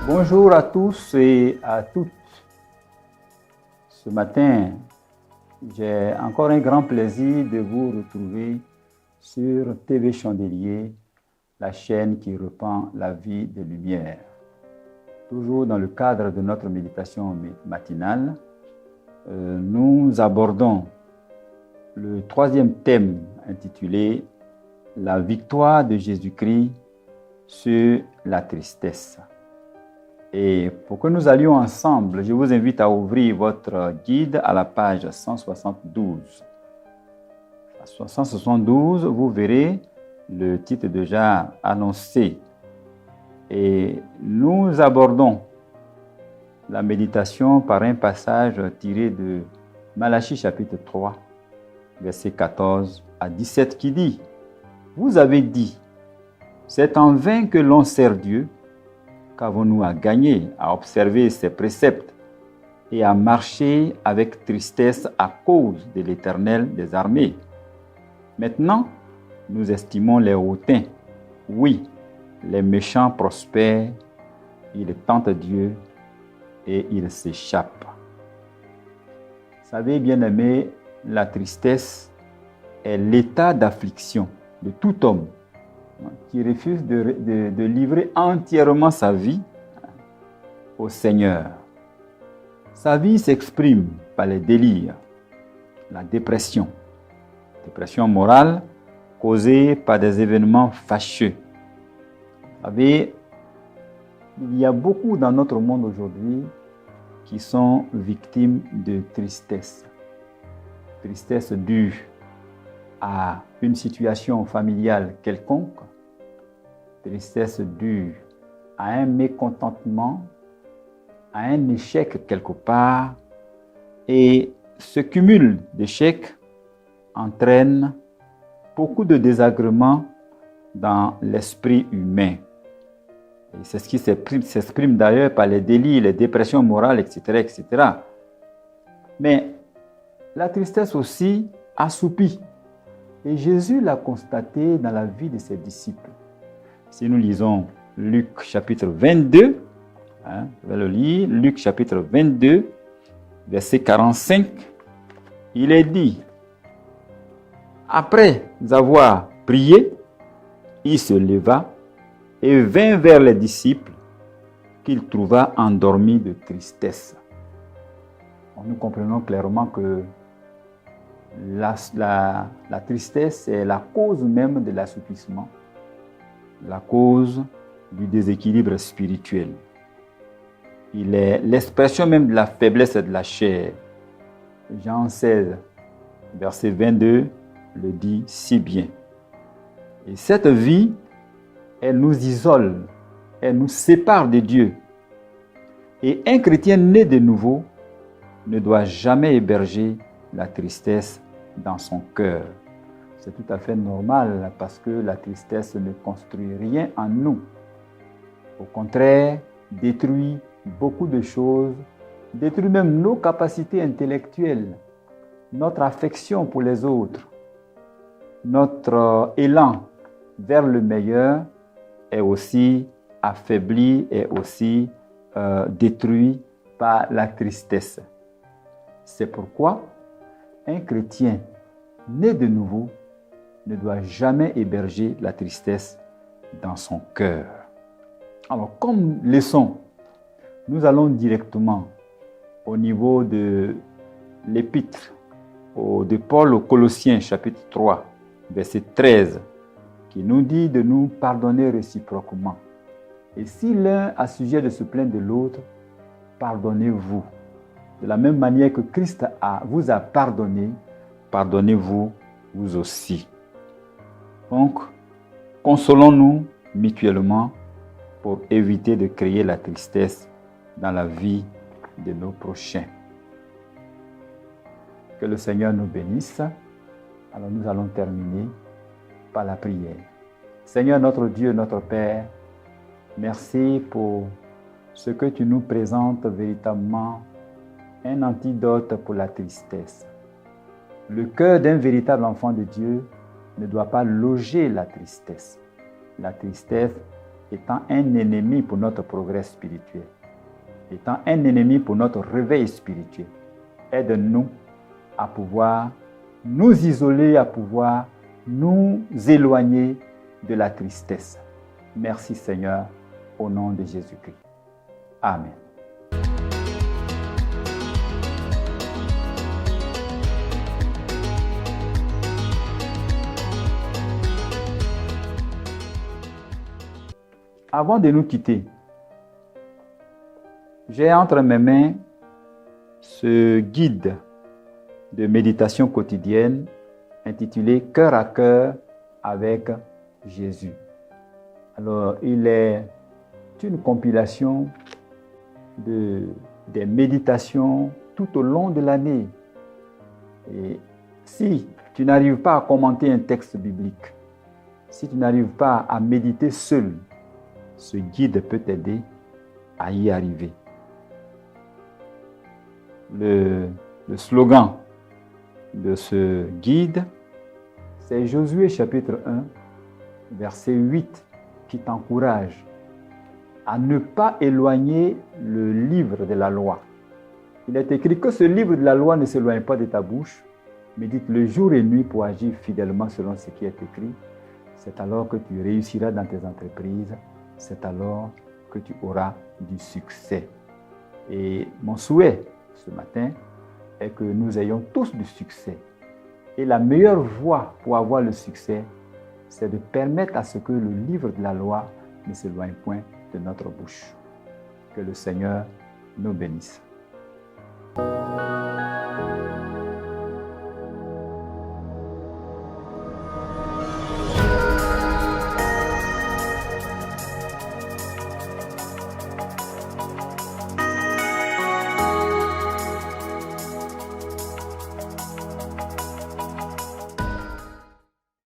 Bonjour à tous et à toutes. Ce matin, j'ai encore un grand plaisir de vous retrouver sur TV Chandelier, la chaîne qui répand la vie de lumière. Toujours dans le cadre de notre méditation matinale, nous abordons le troisième thème intitulé « La victoire de Jésus-Christ sur la tristesse ». Et pour que nous allions ensemble, je vous invite à ouvrir votre guide à la page 172. À 172, vous verrez le titre déjà annoncé. Et nous abordons la méditation par un passage tiré de Malachie chapitre 3, versets 14 à 17 qui dit « Vous avez dit, c'est en vain que l'on sert Dieu. Qu'avons-nous à gagner à observer ses préceptes et à marcher avec tristesse à cause de l'Éternel des armées? Maintenant, nous estimons les hautains. Oui, les méchants prospèrent, ils tentent Dieu et ils s'échappent. » Vous savez, bien-aimés, la tristesse est l'état d'affliction de tout homme qui refuse de livrer entièrement sa vie au Seigneur. Sa vie s'exprime par les délires, la dépression morale causée par des événements fâcheux. Vous savez, il y a beaucoup dans notre monde aujourd'hui qui sont victimes de tristesse. Tristesse due à une situation familiale quelconque, tristesse due à un mécontentement, à un échec quelque part, et ce cumul d'échecs entraîne beaucoup de désagréments dans l'esprit humain. Et c'est ce qui s'exprime d'ailleurs par les délits, les dépressions morales, etc., etc. Mais la tristesse aussi assoupit. Et Jésus l'a constaté dans la vie de ses disciples. Si nous lisons Luc chapitre 22, je vais le lire, Luc chapitre 22, verset 45, il est dit, après avoir prié, il se leva et vint vers les disciples qu'il trouva endormis de tristesse. Nous comprenons clairement que la tristesse est la cause même de l'assoupissement, la cause du déséquilibre spirituel. Il est l'expression même de la faiblesse de la chair. Jean 16, verset 22, le dit si bien. Et cette vie, elle nous isole, elle nous sépare de Dieu. Et un chrétien né de nouveau ne doit jamais héberger la tristesse dans son cœur. C'est tout à fait normal parce que la tristesse ne construit rien en nous. Au contraire, détruit beaucoup de choses, détruit même nos capacités intellectuelles, notre affection pour les autres, notre élan vers le meilleur est aussi affaibli, est aussi détruit par la tristesse. C'est pourquoi un chrétien né de nouveau ne doit jamais héberger la tristesse dans son cœur. Alors, comme leçon, nous allons directement au niveau de l'épître de Paul aux Colossiens, chapitre 3, verset 13, qui nous dit de nous pardonner réciproquement. Et si l'un a sujet de se plaindre de l'autre, pardonnez-vous. De la même manière que Christ vous a pardonné, pardonnez-vous vous aussi. Donc, consolons-nous mutuellement pour éviter de créer la tristesse dans la vie de nos prochains. Que le Seigneur nous bénisse. Alors nous allons terminer par la prière. Seigneur notre Dieu, notre Père, merci pour ce que tu nous présentes véritablement, un antidote pour la tristesse. Le cœur d'un véritable enfant de Dieu ne doit pas loger la tristesse. La tristesse étant un ennemi pour notre progrès spirituel, étant un ennemi pour notre réveil spirituel. Aide-nous à pouvoir nous isoler, à pouvoir nous éloigner de la tristesse. Merci Seigneur, au nom de Jésus-Christ. Amen. Avant de nous quitter, j'ai entre mes mains ce guide de méditation quotidienne intitulé « Cœur à cœur avec Jésus ». Alors, il est une compilation des méditations tout au long de l'année. Et si tu n'arrives pas à commenter un texte biblique, si tu n'arrives pas à méditer seul, ce guide peut t'aider à y arriver. Le slogan de ce guide, c'est Josué chapitre 1, verset 8, qui t'encourage à ne pas éloigner le livre de la loi. Il est écrit que ce livre de la loi ne s'éloigne pas de ta bouche, médite-le jour et nuit pour agir fidèlement selon ce qui est écrit. C'est alors que tu réussiras dans tes entreprises, c'est alors que tu auras du succès. Et mon souhait ce matin est que nous ayons tous du succès. Et la meilleure voie pour avoir le succès, c'est de permettre à ce que le livre de la loi ne s'éloigne point de notre bouche. Que le Seigneur nous bénisse.